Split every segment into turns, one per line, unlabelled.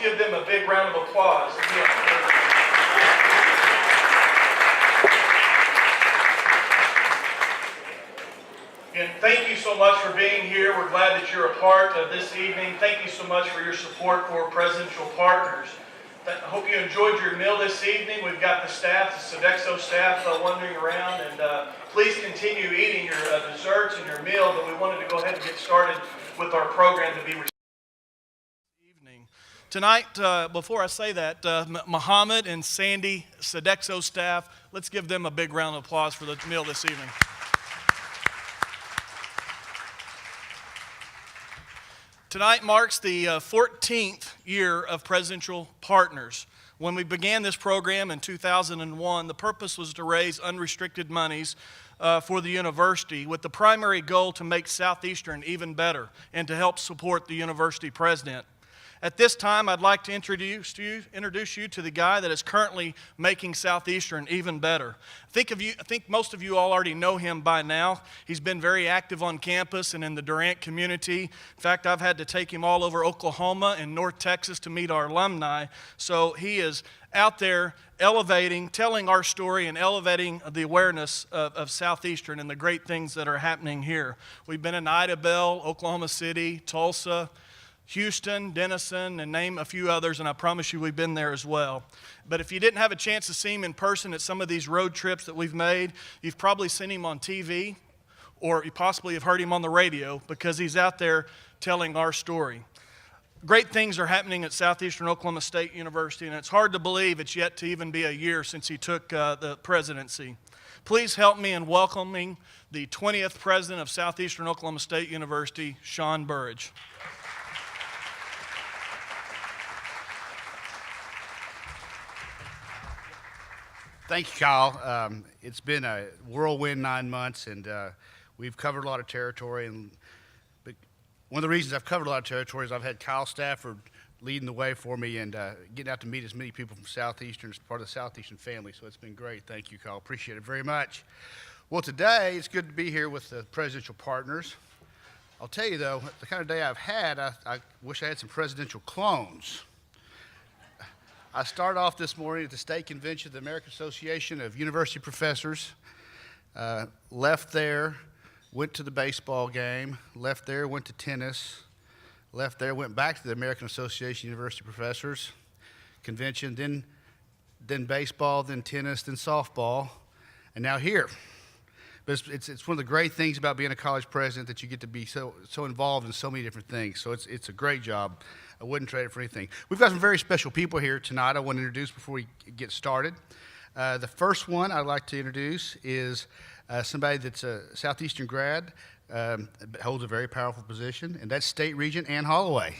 give them a big round of applause. And thank you so much for being here. We're glad that you're a part of this evening. Thank you so much for your support for Presidential Partners. I hope you enjoyed your meal this evening. We've got the staff, the Sodexo staff wandering around, and please continue eating your desserts and your meal, but we wanted to go ahead and get started with our program to be evening. Tonight, before I say that, Muhammad and Sandy, Sodexo staff, let's give them a big round of applause for the meal this evening. Tonight marks the 14th year of Presidential Partners. When we began this program in 2001, the purpose was to raise unrestricted monies for the university with the primary goal to make Southeastern even better and to help support the university president. At this time, I'd like to introduce you to the guy that is currently making Southeastern even better. I think most of you all already know him by now. He's been very active on campus and in the Durant community. In fact, I've had to take him all over Oklahoma and North Texas to meet our alumni. So he is out there elevating, telling our story and elevating the awareness of Southeastern and the great things that are happening here. We've been in Ida Bell, Oklahoma City, Tulsa, Houston, Denison, and name a few others, and I promise you we've been there as well. But if you didn't have a chance to see him in person at some of these road trips that we've made, you've probably seen him on TV, or you possibly have heard him on the radio because he's out there telling our story. Great things are happening at Southeastern Oklahoma State University, and it's hard to believe it's yet to even be a year since he took the presidency. Please help me in welcoming the 20th president of Southeastern Oklahoma State University, Sean Burridge.
Thank you, Kyle. It's been a whirlwind 9 months, and we've covered a lot of territory. But one of the reasons I've covered a lot of territory is I've had Kyle Stafford leading the way for me and getting out to meet as many people from Southeastern as part of the Southeastern family. So it's been great. Thank you, Kyle. Appreciate it very much. Well, today it's good to be here with the Presidential Partners. I'll tell you, though, the kind of day I've had, I wish I had some presidential clones. I started off this morning at the state convention of the American Association of University Professors, left there, went to the baseball game, left there, went to tennis, left there, went back to the American Association of University Professors convention, then baseball, then tennis, then softball, and now here. But it's one of the great things about being a college president that you get to be so involved in so many different things. So it's a great job. I wouldn't trade it for anything. We've got some very special people here tonight I want to introduce before we get started. The first one I'd like to introduce is somebody that's a Southeastern grad, holds a very powerful position, and that's State Regent Ann Holloway.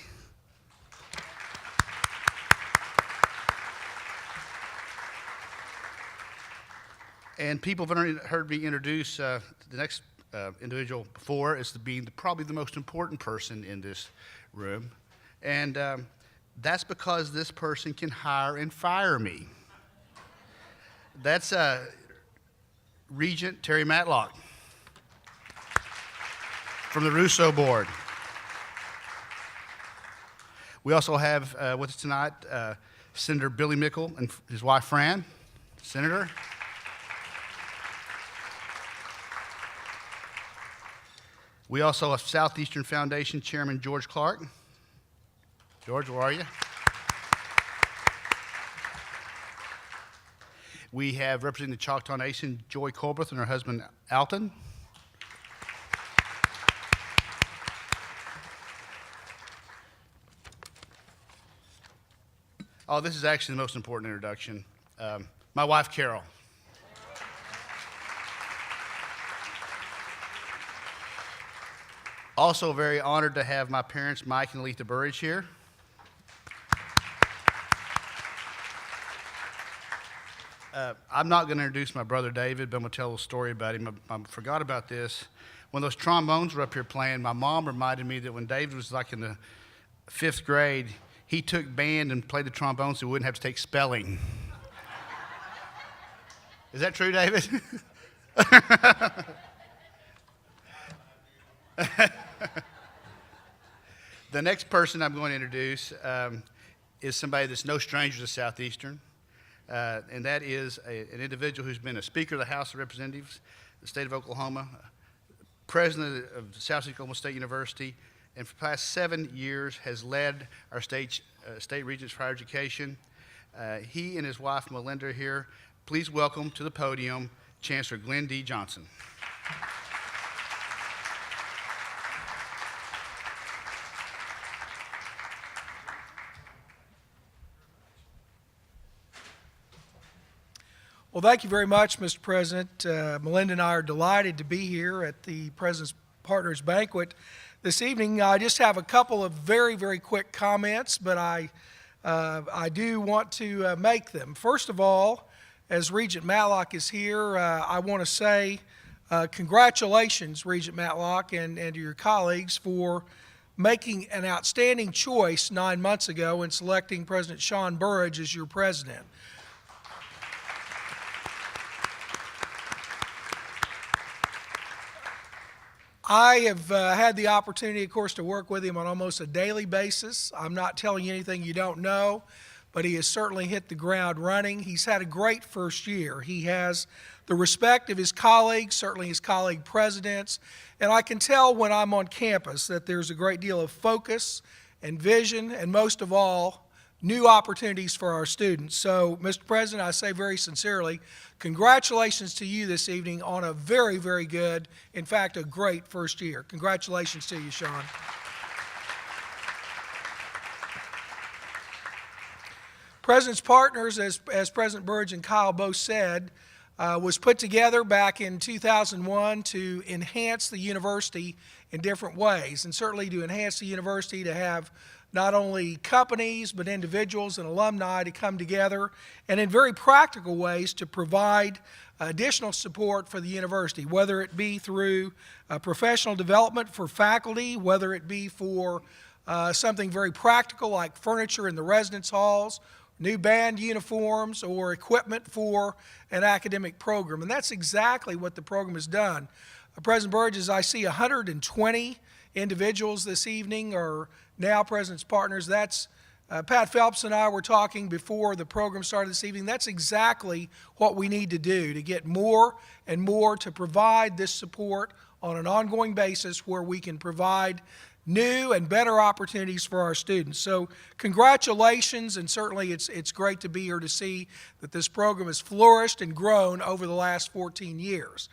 And people have heard me introduce the next individual before as being probably the most important person in this room. And that's because this person can hire and fire me. That's Regent Terry Matlock from the Russo Board. We also have with us tonight Senator Billy Mickle and his wife Fran. Senator. We also have Southeastern Foundation Chairman George Clark. George, where are you? We have representing the Choctaw Nation, Joy Colbert and her husband, Alton. Oh, this is actually the most important introduction. My wife, Carol. Also very honored to have my parents, Mike and Letha Burridge, here. I'm not going to introduce my brother David, but I'm going to tell a story about him. I forgot about this. When those trombones were up here playing, my mom reminded me that when David was like in the 5th grade, he took band and played the trombone so he wouldn't have to take spelling. Is that true, David? The next person I'm going to introduce is somebody that's no stranger to Southeastern, and that is an individual who's been a Speaker of the House of Representatives, the state of Oklahoma, President of Southeast Oklahoma State University, and for the past 7 years has led our state regents for higher education. He and his wife Melinda are here. Please welcome to the podium Chancellor Glenn D. Johnson.
Well, thank you very much, Mr. President. Melinda and I are delighted to be here at the President's Partners Banquet this evening. I just have a couple of very, very quick comments, but I do want to make them. First of all, as Regent Matlock is here, I want to say congratulations, Regent Matlock, and to your colleagues for making an outstanding choice 9 months ago in selecting President Sean Burridge as your president. I have had the opportunity, of course, to work with him on almost a daily basis. I'm not telling you anything you don't know, but he has certainly hit the ground running. He's had a great first year. He has the respect of his colleagues, certainly his colleague presidents, and I can tell when I'm on campus that there's a great deal of focus and vision, and most of all, new opportunities for our students. So, Mr. President, I say very sincerely, congratulations to you this evening on a very, very good, in fact, a great first year. Congratulations to you, Sean. President's Partners, as President Burridge and Kyle both said, was put together back in 2001 to enhance the university in different ways, and certainly to enhance the university to have not only companies but individuals and alumni to come together and in very practical ways to provide additional support for the university, whether it be through professional development for faculty, whether it be for something very practical like furniture in the residence halls, new band uniforms, or equipment for an academic program. And that's exactly what the program has done. President Burridge, as I see 120 individuals this evening are now President's Partners. That's Pat Phelps and I were talking before the program started this evening. That's exactly what we need to do to get more and more to provide this support on an ongoing basis where we can provide new and better opportunities for our students. So congratulations, and certainly it's great to be here to see that this program has flourished and grown over the last 14 years.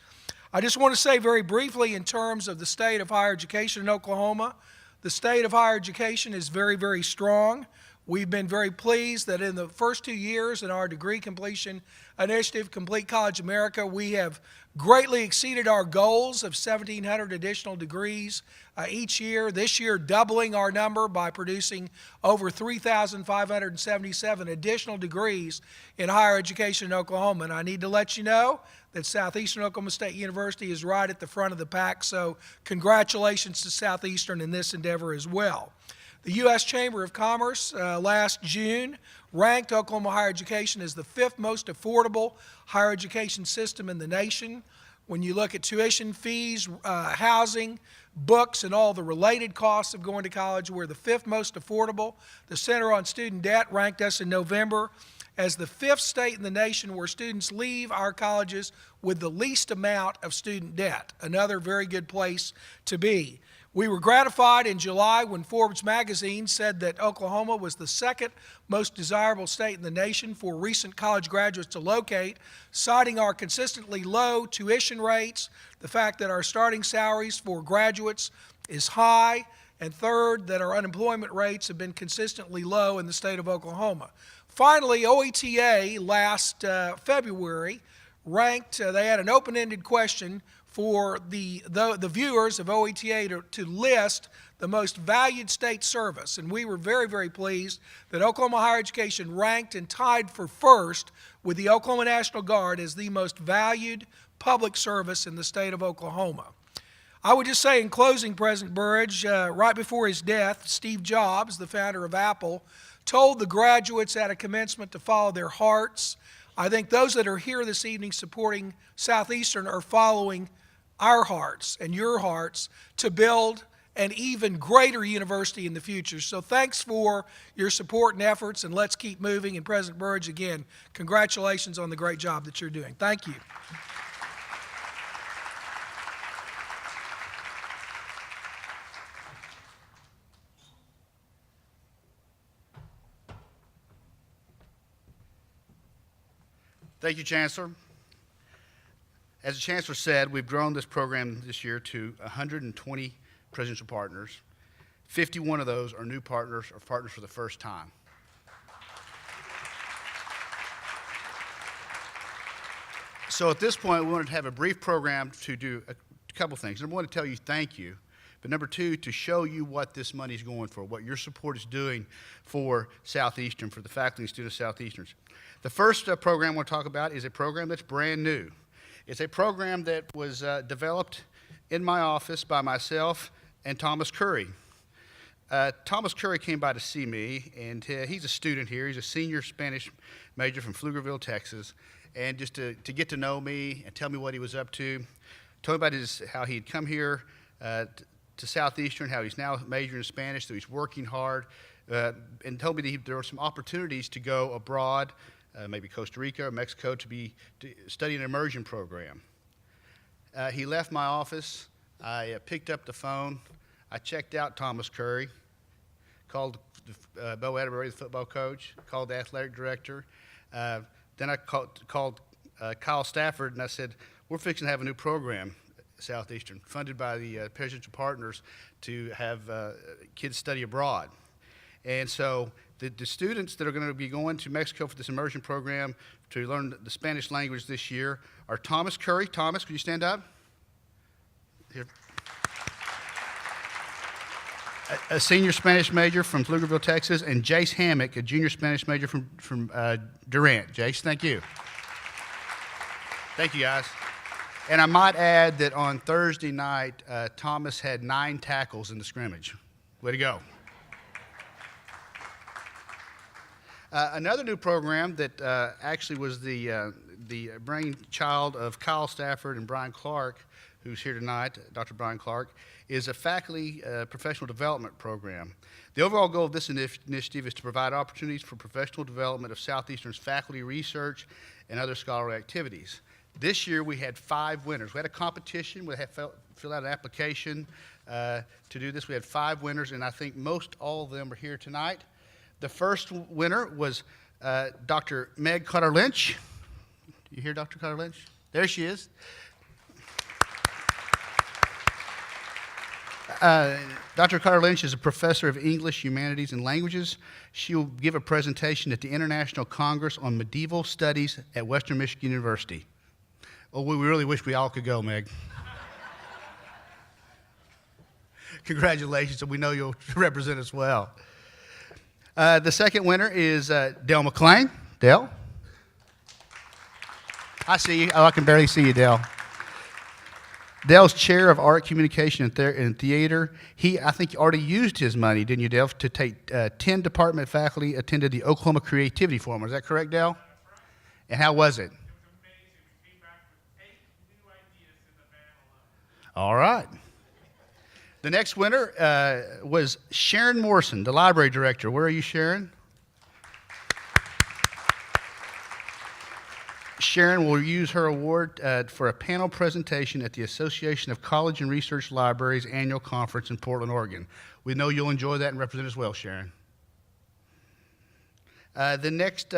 I just want to say very briefly in terms of the state of higher education in Oklahoma, the state of higher education is very, very strong. We've been very pleased that in the first 2 years in our degree completion initiative, Complete College America, we have greatly exceeded our goals of 1,700 additional degrees each year. This year, doubling our number by producing over 3,577 additional degrees in higher education in Oklahoma. And I need to let you know that Southeastern Oklahoma State University is right at the front of the pack, so congratulations to Southeastern in this endeavor as well. The U.S. Chamber of Commerce last June ranked Oklahoma higher education as the 5th most affordable higher education system in the nation. When you look at tuition fees, housing, books, and all the related costs of going to college, we're the 5th most affordable. The Center on Student Debt ranked us in November as the 5th state in the nation where students leave our colleges with the least amount of student debt. Another very good place to be. We were gratified in July when Forbes magazine said that Oklahoma was the 2nd most desirable state in the nation for recent college graduates to locate, citing our consistently low tuition rates, the fact that our starting salaries for graduates is high, and third, that our unemployment rates have been consistently low in the state of Oklahoma. Finally, OETA last February ranked, they had an open-ended question for the viewers of OETA to list the most valued state service. And we were very, very pleased that Oklahoma higher education ranked and tied for first with the Oklahoma National Guard as the most valued public service in the state of Oklahoma. I would just say in closing, President Burridge, right before his death, Steve Jobs, the founder of Apple, told the graduates at a commencement to follow their hearts. I think those that are here this evening supporting Southeastern are following our hearts and your hearts to build an even greater university in the future. So thanks for your support and efforts, and let's keep moving. And President Burge, again, congratulations on the great job that you're doing. Thank you.
Thank you, Chancellor. As the Chancellor said, we've grown this program this year to 120 presidential partners. 51 of those are new partners or partners for the first time. So at this point, we wanted to have a brief program to do a couple things. Number one, to tell you thank you. But number two, to show you what this money is going for, what your support is doing for Southeastern, for the faculty and students of Southeasterns. The first program I want to talk about is a program that's brand new. It's a program that was developed in my office by myself and Thomas Curry. Thomas Curry came by to see me, and he's a student here. He's a senior Spanish major from Pflugerville, Texas. And just to get to know me and tell me what he was up to, told me about how he'd come here to Southeastern, how he's now majoring in Spanish, that he's working hard, and told me that there were some opportunities to go abroad, maybe Costa Rica or Mexico, to study an immersion program. He left my office. I picked up the phone. I checked out Thomas Curry, called Bo Atterbury, the football coach, called the athletic director. Then I called Kyle Stafford, and I said, we're fixing to have a new program at Southeastern, funded by the presidential partners to have kids study abroad. And so the students that are going to be going to Mexico for this immersion program to learn the Spanish language this year are Thomas Curry. Thomas, could you stand up? Here. A senior Spanish major from Pflugerville, Texas, and Jace Hammock, a junior Spanish major from Durant. Jace, thank you. Thank you, guys. And I might add that on Thursday night, Thomas had 9 tackles in the scrimmage. Way to go. Another new program that actually was the brainchild of Kyle Stafford and Brian Clark, who's here tonight, Dr. Brian Clark, is a faculty professional development program. The overall goal of this initiative is to provide opportunities for professional development of Southeastern's faculty research and other scholarly activities. This year we had 5 winners. We had a competition. We had fill out an application to do this. We had 5 winners, and I think most all of them are here tonight. The first winner was Dr. Meg Carter-Lynch. You hear Dr. Carter-Lynch? There she is. Dr. Carter-Lynch is a professor of English, Humanities, and Languages. She will give a presentation at the International Congress on Medieval Studies at Western Michigan University. Oh, we really wish we all could go, Meg. Congratulations, and we know you'll represent us well. The second winner is Dale McClain. Dale? I see you. Oh, I can barely see you, Dale. Dale's chair of art, communication, and theater. I think he already used his money, didn't you, Dale, to take 10 department faculty attended the Oklahoma Creativity Forum. Is that correct, Dale? That's right. And how was it? It was amazing. We came back with 8 new ideas in the van alone. All right. The next winner was Sharon Morrison, the library director. Where are you, Sharon? Sharon will use her award for a panel presentation at the Association of College and Research Libraries annual conference in Portland, Oregon. We know you'll enjoy that and represent us well, Sharon. The next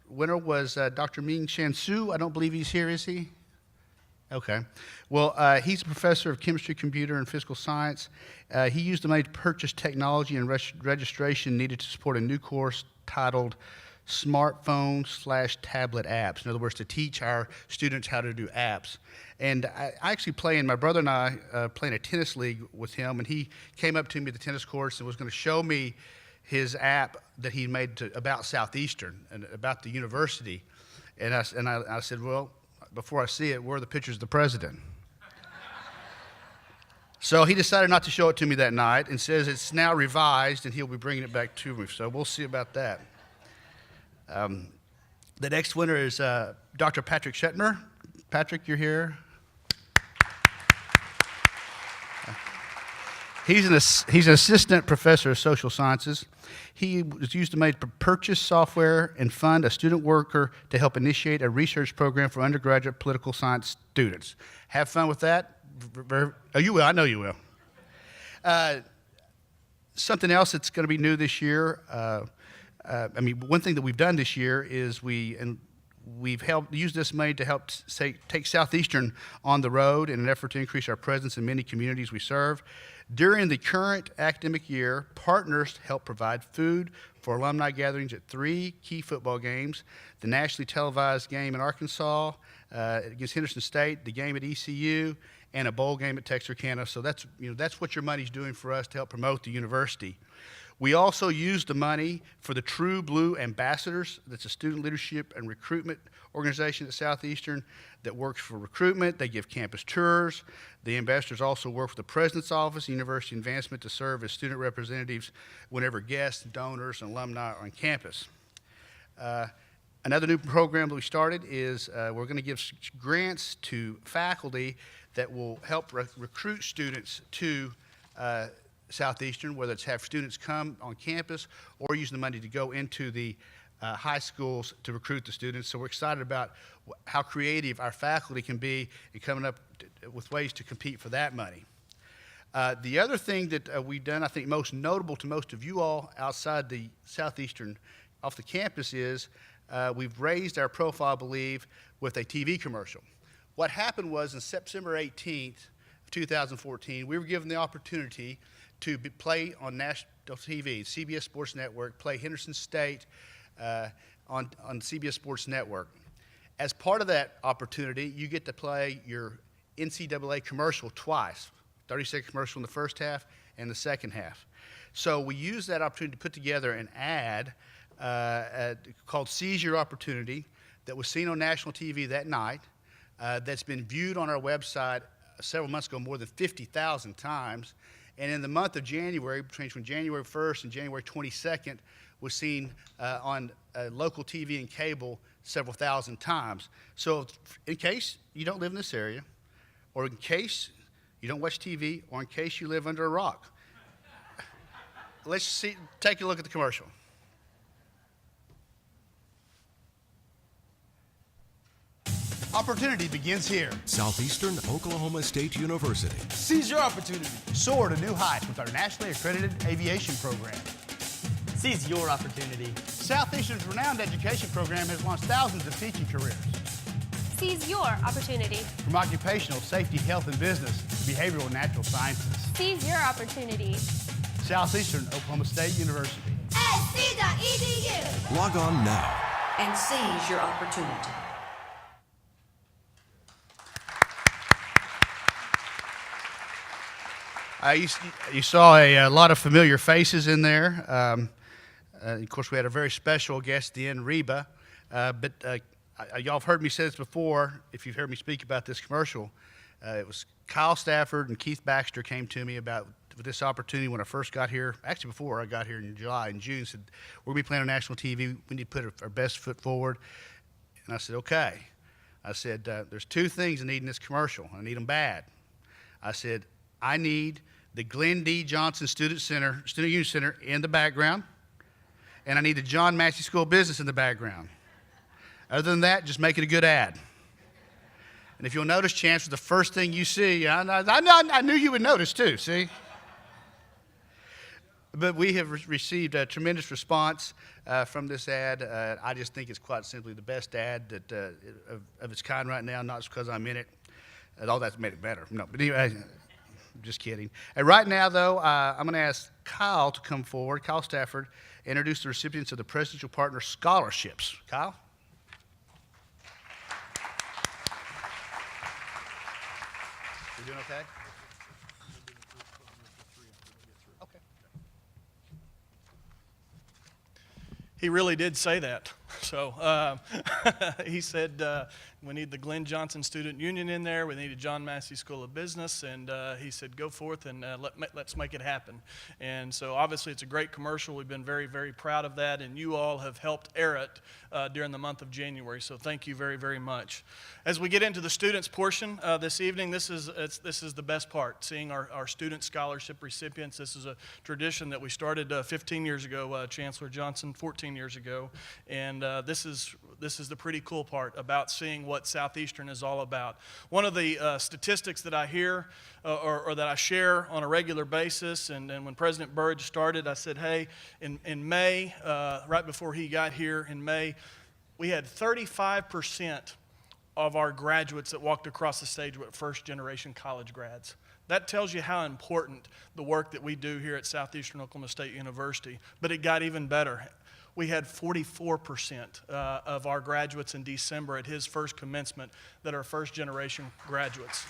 winner was Dr. Ming Shan Su. I don't believe he's here, is he? Okay. Well, he's a professor of chemistry, computer, and physical science. He used the money to purchase technology and registration needed to support a new course titled Smartphone/Tablet Apps. In other words, to teach our students how to do apps. And I actually my brother and I play in a tennis league with him, and he came up to me at the tennis courts and was going to show me his app that he made about Southeastern and about the university. And I said, well, before I see it, where are the pictures of the president? So he decided not to show it to me that night and says it's now revised and he'll be bringing it back to me. So we'll see about that. The next winner is Dr. Patrick Shetner. Patrick, you're here. He's an assistant professor of social sciences. He was used to make purchase software and fund a student worker to help initiate a research program for undergraduate political science students. Have fun with that. Oh, you will. I know you will. Something else that's going to be new this year. One thing that we've done this year is we've helped use this money to help take Southeastern on the road in an effort to increase our presence in many communities we serve. During the current academic year, partners help provide food for alumni gatherings at 3 key football games: the nationally televised game in Arkansas against Henderson State, the game at ECU, and a bowl game at Texarkana. So that's what your money's doing for us to help promote the university. We also use the money for the True Blue Ambassadors. That's a student leadership and recruitment organization at Southeastern that works for recruitment. They give campus tours. The ambassadors also work with the President's Office, University Advancement, to serve as student representatives whenever guests, donors, and alumni are on campus. Another new program that we started is we're going to give grants to faculty that will help recruit students to Southeastern, whether it's have students come on campus or using the money to go into the high schools to recruit the students. So we're excited about how creative our faculty can be in coming up with ways to compete for that money. The other thing that we've done, I think most notable to most of you all outside the Southeastern off the campus, is we've raised our profile, I believe, with a TV commercial. What happened was on September 18th of 2014, we were given the opportunity to play on national TV, CBS Sports Network, play Henderson State on CBS Sports Network. As part of that opportunity, you get to play your NCAA commercial twice, 30-second commercial in the first half and the second half. So we used that opportunity to put together an ad called Seize Your Opportunity that was seen on national TV that night, that's been viewed on our website several months ago more than 50,000 times. And in the month of January, between January 1st and January 22nd, was seen on local TV and cable several thousand times. So in case you don't live in this area, or in case you don't watch TV, or in case you live under a rock, let's take a look at the commercial. Opportunity begins here.
Southeastern Oklahoma State University.
Seize your opportunity.
Soar to new heights with our nationally accredited aviation program.
Seize your opportunity.
Southeastern's renowned education program has launched thousands of teaching careers.
Seize your opportunity.
From occupational safety, health, and business to behavioral and natural sciences.
Seize your opportunity.
Southeastern Oklahoma State University.
SC.edu.
Log on now.
And seize your opportunity.
You saw a lot of familiar faces in there. Of course, we had a very special guest at the end, Reba. But y'all have heard me say this before, if you've heard me speak about this commercial. It was Kyle Stafford and Keith Baxter came to me about this opportunity when I first got here. Actually, before I got here in July and June, said, we're going to be playing on national TV. We need to put our best foot forward. And I said, okay. I said, there's 2 things I need in this commercial. I need them bad. I said, I need the Glenn D. Johnson Student Union Center in the background, and I need the John Massey School of Business in the background. Other than that, just make it a good ad. And if you'll notice, Chance, the first thing you see, I knew you would notice too, see? But we have received a tremendous response from this ad. I just think it's quite simply the best ad that, of its kind right now, not just because I'm in it. All that's made it better. No, but anyway, just kidding. And right now, though, I'm going to ask Kyle to come forward, Kyle Stafford, introduce the recipients of the Presidential Partner Scholarships. Kyle? You doing okay?
He really did say that. So he said, we need the Glenn Johnson Student Union in there. We need a John Massey School of Business. And he said, go forth and let's make it happen. And so obviously it's a great commercial. We've been very, very proud of that. And you all have helped air it during the month of January. So thank you very, very much. As we get into the students portion this evening, this is the best part, seeing our student scholarship recipients. This is a tradition that we started 15 years ago, Chancellor Johnson, 14 years ago. And this is the pretty cool part about seeing what Southeastern is all about. One of the statistics that I hear or that I share on a regular basis, and when President Burge started, I said, hey, in May, right before he got here in May, we had 35% of our graduates that walked across the stage were first-generation college grads. That tells you how important the work that we do here at Southeastern Oklahoma State University. But it got even better. We had 44% of our graduates in December at his first commencement that are first-generation graduates.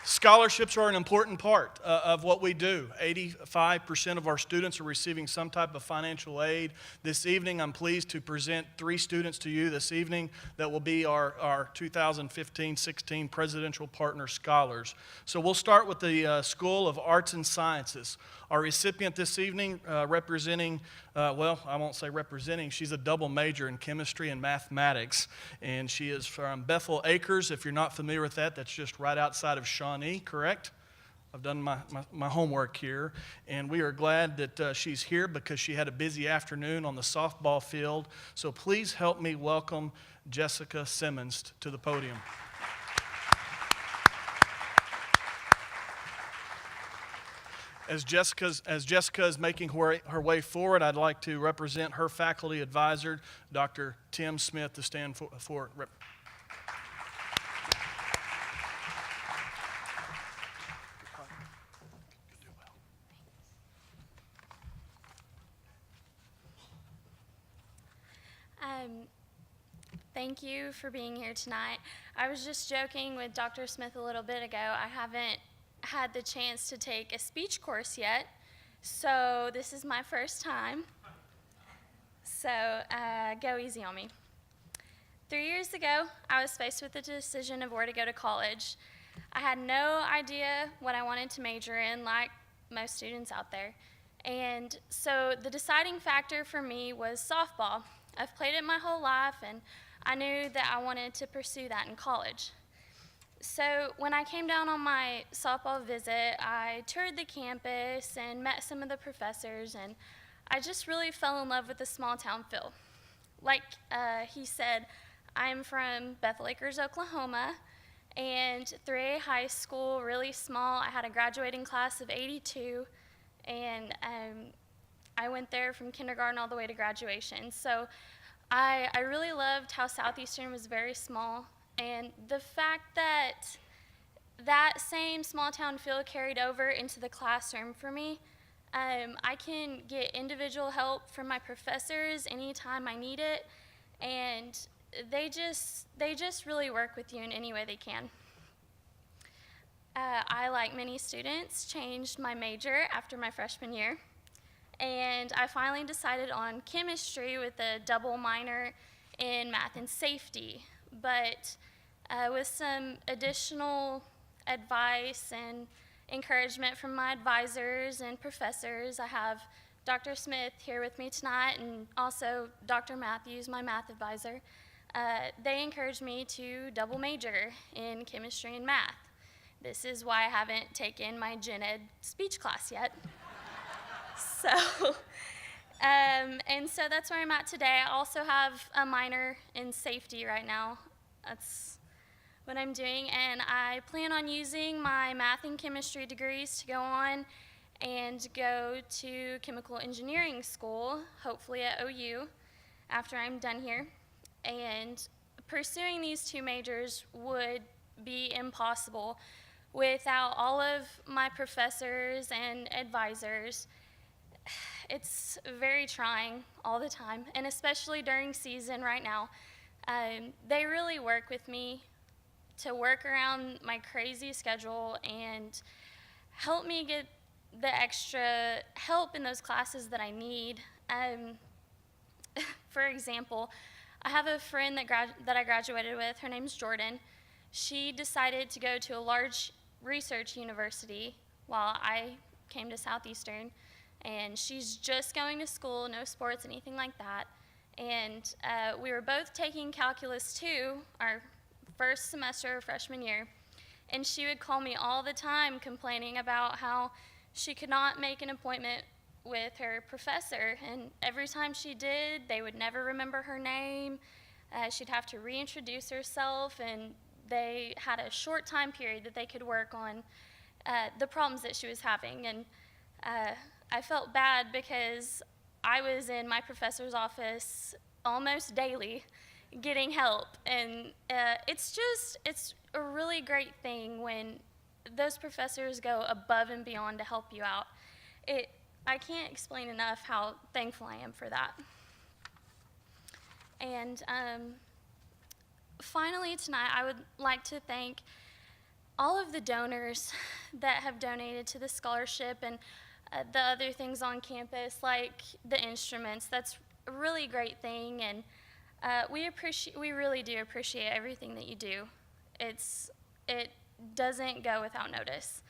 Scholarships are an important part of what we do. 85% of our students are receiving some type of financial aid. This evening, I'm pleased to present 3 students to you this evening that will be our 2015-16 Presidential Partner Scholars. So we'll start with the School of Arts and Sciences. Our recipient this evening representing, well, I won't say representing, she's a double major in chemistry and mathematics. And she is from Bethel Acres. If you're not familiar with that, that's just right outside of Shawnee, correct? I've done my homework here. And we are glad that she's here because she had a busy afternoon on the softball field. So please help me welcome Jessica Simmons to the podium. As Jessica is making her way forward, I'd like to represent her faculty advisor, Dr. Tim Smith, to stand for.
Thank you for being here tonight. I was just joking with Dr. Smith a little bit ago. I haven't had the chance to take a speech course yet, so this is my first time. So go easy on me. 3 years ago, I was faced with the decision of where to go to college. I had no idea what I wanted to major in, like most students out there. And so the deciding factor for me was softball. I've played it my whole life, and I knew that I wanted to pursue that in college. So when I came down on my softball visit, I toured the campus and met some of the professors, and I just really fell in love with the small town feel. Like he said, I'm from Bethel Acres, Oklahoma, and 3A high school, really small. I had a graduating class of 82, and I went there from kindergarten all the way to graduation. So I really loved how Southeastern was very small. And the fact that that same small town feel carried over into the classroom for me, I can get individual help from my professors anytime I need it, and they just really work with you in any way they can. I, like many students, changed my major after my freshman year, and I finally decided on chemistry with a double minor in math and safety. But with some additional advice and encouragement from my advisors and professors, I have Dr. Smith here with me tonight, and also Dr. Matthews, my math advisor. They encouraged me to double major in chemistry and math. This is why I haven't taken my gen ed speech class yet. And so that's where I'm at today. I also have a minor in safety right now. That's what I'm doing, and I plan on using my math and chemistry degrees to go on and go to chemical engineering school, hopefully at OU, after I'm done here. And pursuing these 2 majors would be impossible without all of my professors and advisors. It's very trying all the time, and especially during season right now. They really work with me to work around my crazy schedule and help me get the extra help in those classes that I need. For example, I have a friend that I graduated with. Her name's Jordan. She decided to go to a large research university while I came to Southeastern, and she's just going to school, no sports, anything like that. And we were both taking Calculus 2, our first semester of freshman year, and she would call me all the time complaining about how she could not make an appointment with her professor, and every time she did, they would never remember her name. She'd have to reintroduce herself, and they had a short time period that they could work on the problems that she was having. And I felt bad because I was in my professor's office almost daily getting help. And it's a really great thing when those professors go above and beyond to help you out. I can't explain enough how thankful I am for that. And finally tonight, I would like to thank all of the donors that have donated to the scholarship and the other things on campus, like the instruments. That's a really great thing, and we really do appreciate everything that you do. It doesn't go without notice.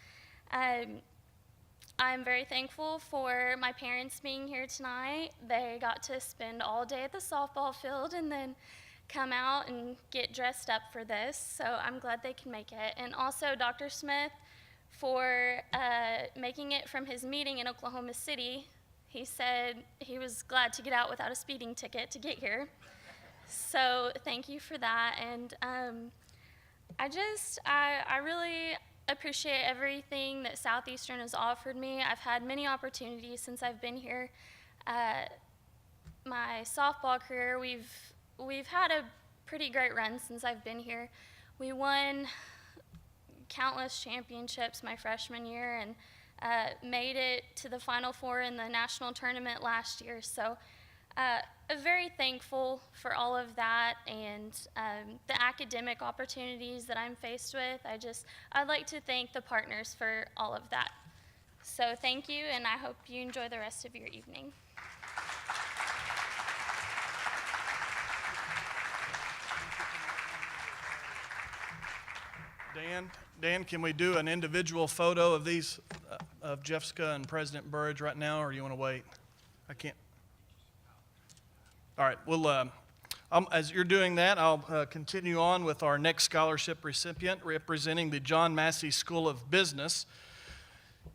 I'm very thankful for my parents being here tonight. They got to spend all day at the softball field and then come out and get dressed up for this, so I'm glad they can make it. And also Dr. Smith for making it from his meeting in Oklahoma City. He said he was glad to get out without a speeding ticket to get here. So thank you for that. And I really appreciate everything that Southeastern has offered me. I've had many opportunities since I've been here. My softball career, we've had a pretty great run since I've been here. We won countless championships my freshman year and made it to the Final Four in the national tournament last year. So very thankful for all of that and the academic opportunities that I'm faced with. I'd like to thank the partners for all of that. So thank you, and I hope you enjoy the rest of your evening.
Dan, can we do an individual photo of these, of Jessica and President Burridge right now, or you want to wait? I can't. All right, well, as you're doing that, I'll continue on with our next scholarship recipient representing the John Massey School of Business.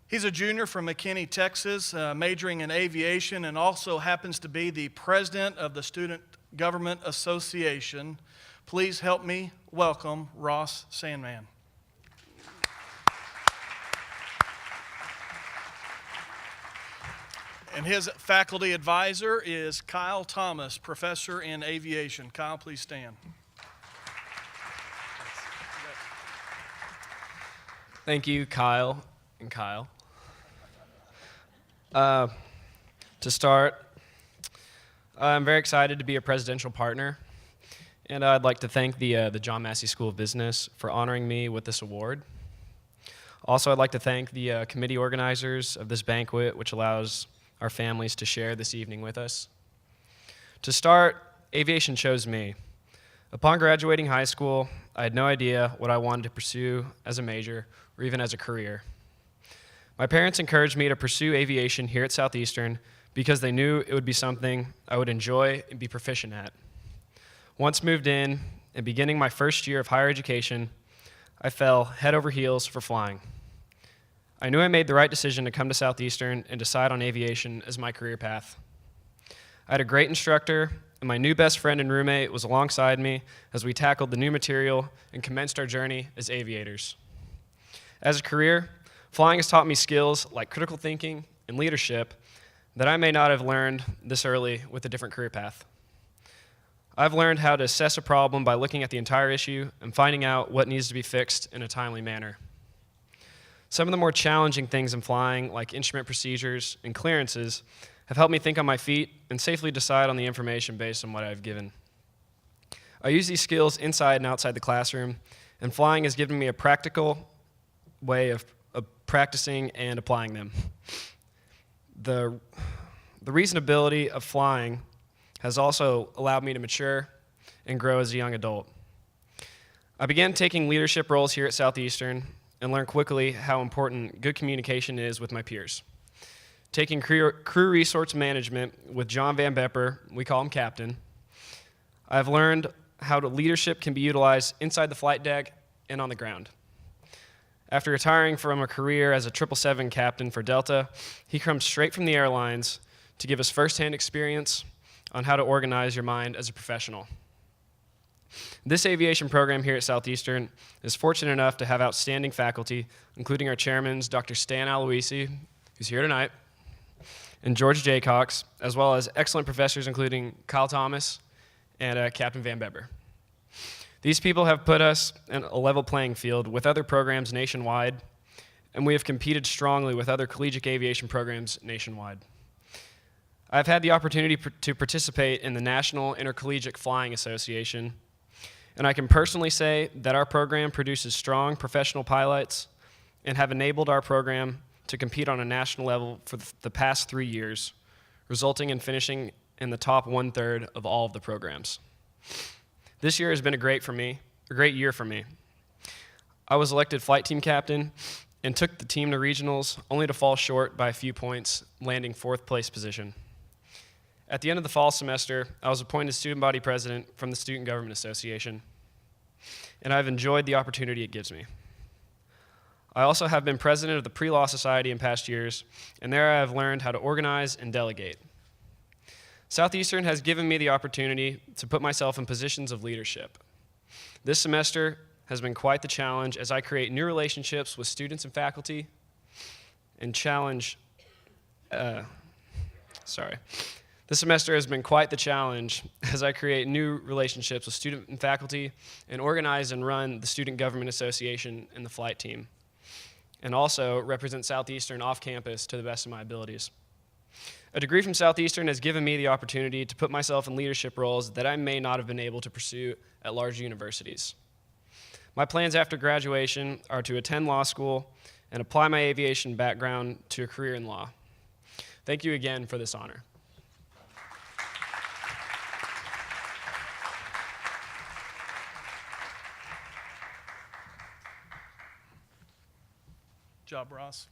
He's a junior from McKinney, Texas, majoring in aviation, and also happens to be the president of the Student Government Association. Please help me welcome Ross Sandman. And his faculty advisor is Kyle Thomas, professor in aviation. Kyle, please stand.
Thank you, Kyle and Kyle. To start, I'm very excited to be a presidential partner, and I'd like to thank the John Massey School of Business for honoring me with this award. Also, I'd like to thank the committee organizers of this banquet, which allows our families to share this evening with us. To start, aviation chose me. Upon graduating high school, I had no idea what I wanted to pursue as a major or even as a career. My parents encouraged me to pursue aviation here at Southeastern because they knew it would be something I would enjoy and be proficient at. Once moved in and beginning my first year of higher education, I fell head over heels for flying. I knew I made the right decision to come to Southeastern and decide on aviation as my career path. I had a great instructor, and my new best friend and roommate was alongside me as we tackled the new material and commenced our journey as aviators. As a career, flying has taught me skills like critical thinking and leadership that I may not have learned this early with a different career path. I've learned how to assess a problem by looking at the entire issue and finding out what needs to be fixed in a timely manner. Some of the more challenging things in flying, like instrument procedures and clearances, have helped me think on my feet and safely decide on the information based on what I've given. I use these skills inside and outside the classroom, and flying has given me a practical way of practicing and applying them. the reasonability of flying has also allowed me to mature and grow as a young adult. I began taking leadership roles here at Southeastern and learned quickly how important good communication is with my peers. Taking crew resource management with John Van Bepper, we call him Captain, I've learned how leadership can be utilized inside the flight deck and on the ground. After retiring from a career as a 777 captain for Delta, he comes straight from the airlines to give us firsthand experience on how to organize your mind as a professional. This aviation program here at Southeastern is fortunate enough to have outstanding faculty, including our chairmen, Dr. Stan Aloisi, who's here tonight, and George Jaycox, as well as excellent professors including Kyle Thomas and Captain Van Bepper. These people have put us in a level playing field with other programs nationwide, and we have competed strongly with other collegiate aviation programs nationwide. I've had the opportunity to participate in the National Intercollegiate Flying Association, and I can personally say that our program produces strong professional pilots and have enabled our program to compete on a national level for the past 3 years, resulting in finishing in the top 1/3 of all of the programs. This year has been a great year for me. I was elected flight team captain and took the team to regionals, only to fall short by a few points, landing 4th place position. At the end of the fall semester, I was appointed student body president from the Student Government Association, and I've enjoyed the opportunity it gives me. I also have been president of the Pre-Law Society in past years, and there I have learned how to organize and delegate. Southeastern has given me the opportunity to put myself in positions of leadership. This semester has been quite the challenge as I create new relationships with students and faculty and This semester has been quite the challenge as I create new relationships with student and faculty and organize and run the Student Government Association and the flight team, and also represent Southeastern off campus to the best of my abilities. A degree from Southeastern has given me the opportunity to put myself in leadership roles that I may not have been able to pursue at large universities. My plans after graduation are to attend law school and apply my aviation background to a career in law. Thank you again for this honor.
Good job, Ross.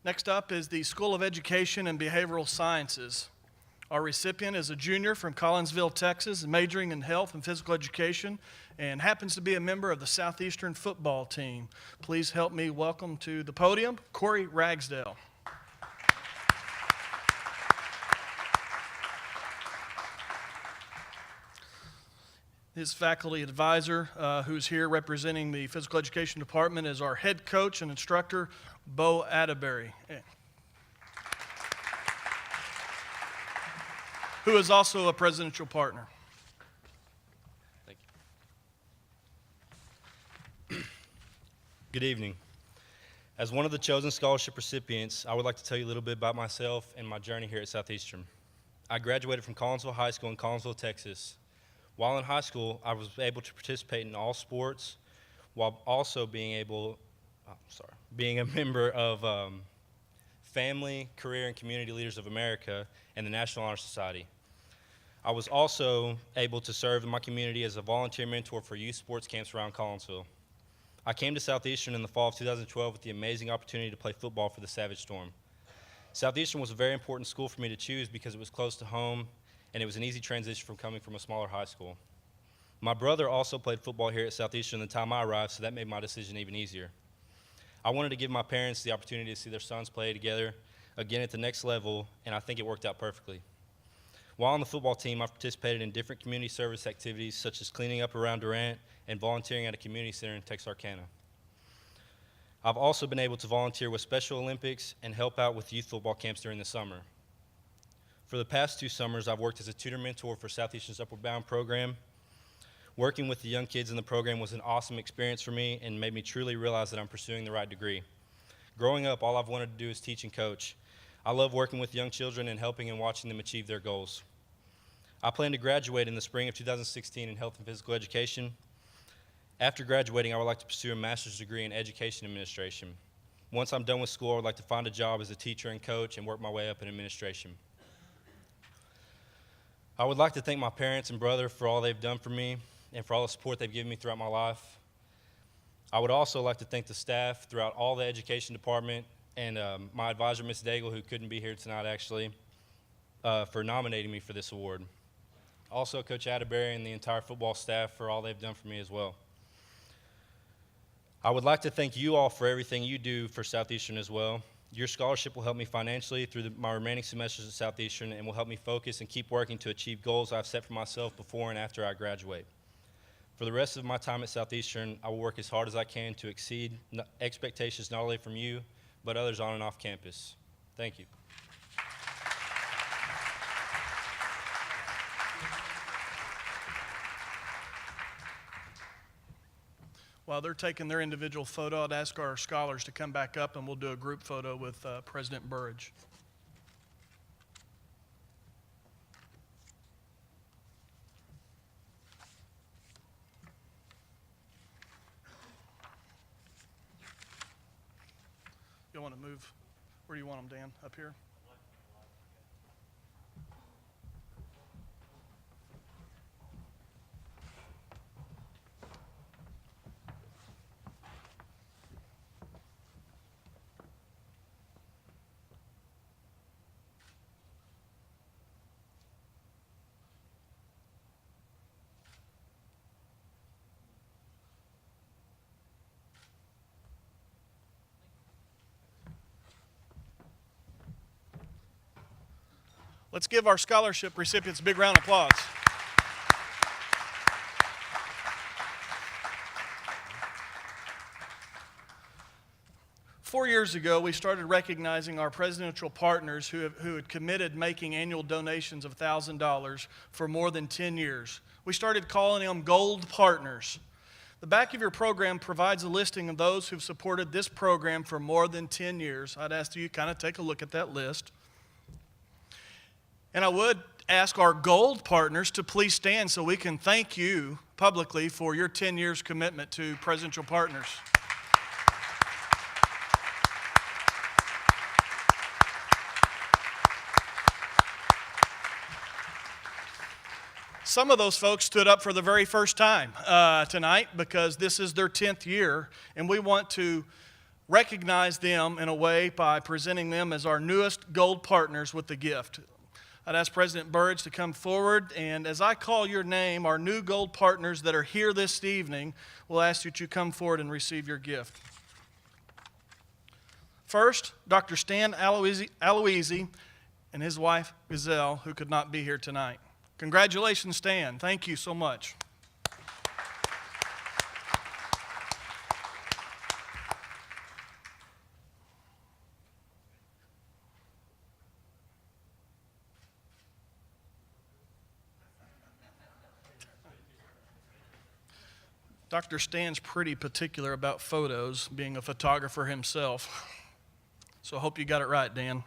Next up is the School of Education and Behavioral Sciences. Our recipient is a junior from Collinsville, Texas, majoring in health and physical education, and happens to be a member of the Southeastern football team. Please help me welcome to the podium, Corey Ragsdale. His faculty advisor, who's here representing the physical education department, is our head coach and instructor, Bo Atterbury, who is also a presidential partner.
Thank you. Good evening. As one of the chosen scholarship recipients, I would like to tell you a little bit about myself and my journey here at Southeastern. I graduated from Collinsville High School in Collinsville, Texas. While in high school, I was able to participate in all sports while also being a member of Family, Career, and Community Leaders of America and the National Honor Society. I was also able to serve in my community as a volunteer mentor for youth sports camps around Collinsville. I came to Southeastern in the fall of 2012 with the amazing opportunity to play football for the Savage Storm. Southeastern was a very important school for me to choose because it was close to home and it was an easy transition from coming from a smaller high school. My brother also played football here at Southeastern the time I arrived, so that made my decision even easier. I wanted to give my parents the opportunity to see their sons play together again at the next level, and I think it worked out perfectly. While on the football team, I've participated in different community service activities such as cleaning up around Durant and volunteering at a community center in Texarkana. I've also been able to volunteer with Special Olympics and help out with youth football camps during the summer. For the past 2 summers, I've worked as a tutor mentor for Southeastern's Upward Bound program. Working with the young kids in the program was an awesome experience for me and made me truly realize that I'm pursuing the right degree. Growing up, all I've wanted to do is teach and coach. I love working with young children and helping and watching them achieve their goals. I plan to graduate in the spring of 2016 in health and physical education. After graduating, I would like to pursue a master's degree in education administration. Once I'm done with school, I would like to find a job as a teacher and coach and work my way up in administration. I would like to thank my parents and brother for all they've done for me and for all the support they've given me throughout my life. I would also like to thank the staff throughout all the education department and my advisor, Ms. Daigle, who couldn't be here tonight actually, for nominating me for this award. Also, Coach Atterbury and the entire football staff for all they've done for me as well. I would like to thank you all for everything you do for Southeastern as well. Your scholarship will help me financially through my remaining semesters at Southeastern and will help me focus and keep working to achieve goals I've set for myself before and after I graduate. For the rest of my time at Southeastern, I will work as hard as I can to exceed expectations not only from you, but others on and off campus. Thank you.
While they're taking their individual photo, I'd ask our scholars to come back up and we'll do a group photo with President Burridge. You want to move? Where do you want them, Dan? Up here? Let's give our scholarship recipients a big round of applause. Four years ago, we started recognizing our presidential partners who had committed making annual donations of $1,000 for more than 10 years. We started calling them Gold Partners. The back of your program provides a listing of those who've supported this program for more than 10 years. I'd ask you to kind of take a look at that list. And I would ask our gold partners to please stand so we can thank you publicly for your 10 years commitment to Presidential Partners. Some of those folks stood up for the very first time tonight because this is their 10th year, and we want to recognize them in a way by presenting them as our newest gold partners with the gift. I'd ask President Burridge to come forward, and as I call your name, our new gold partners that are here this evening, we'll ask that you come forward and receive your gift. First, Dr. Stan Aloisi and his wife, Gazelle, who could not be here tonight. Congratulations, Stan. Thank you so much. Dr. Stan's pretty particular about photos, being a photographer himself. So I hope you got it right, Dan.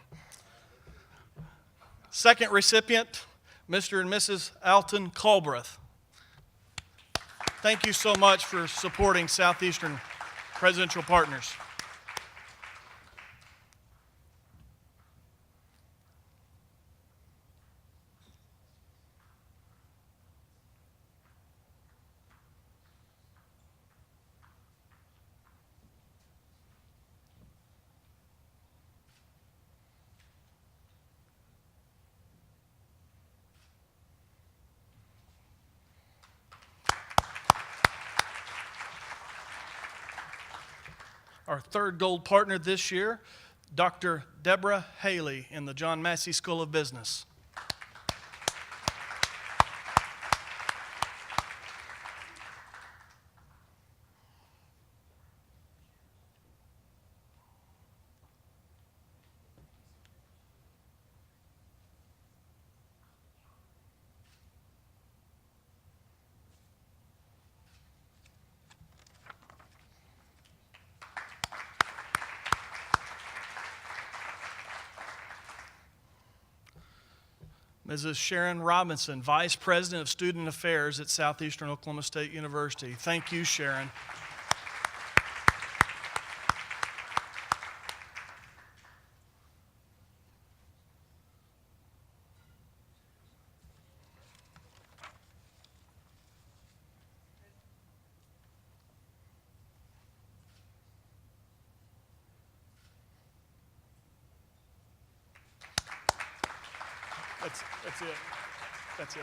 Second recipient, Mr. and Mrs. Alton Culbreth. Thank you so much for supporting Southeastern Presidential Partners. Our third gold partner this year, Dr. Deborah Haley in the John Massey School of Business. Mrs. Sharon Robinson, Vice President of Student Affairs at Southeastern Oklahoma State University. Thank you, Sharon. That's it. That's it.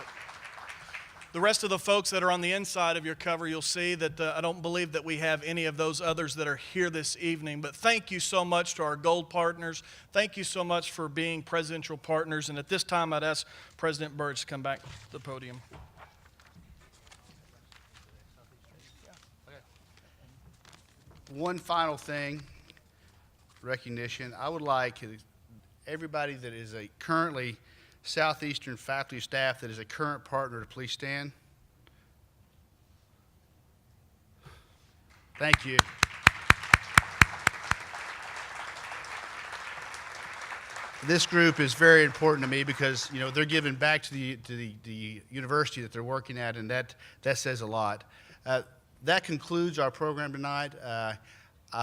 The rest of the folks that are on the inside of your cover, you'll see that I don't believe that we have any of those others that are here this evening. But thank you so much to our gold partners. Thank you so much for being presidential partners. And at this time, I'd ask President Burge to come back to the podium.
One final thing, recognition. I would like everybody that is a currently Southeastern faculty staff that is a current partner to please stand. Thank you. This group is very important to me because, you know, they're giving back to the university that they're working at, and that says a lot. That concludes our program tonight. I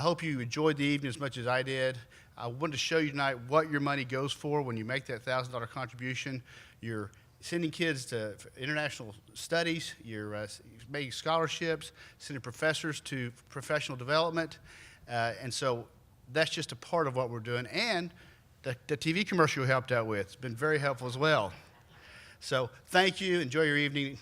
hope you enjoyed the evening as much as I did. I wanted to show you tonight what your money goes for when you make that $1,000 contribution. You're sending kids to international studies, you're making scholarships, sending professors to professional development, and so that's just a part of what we're doing. And the TV commercial you helped out with has been very helpful as well. So thank you. Enjoy your evening.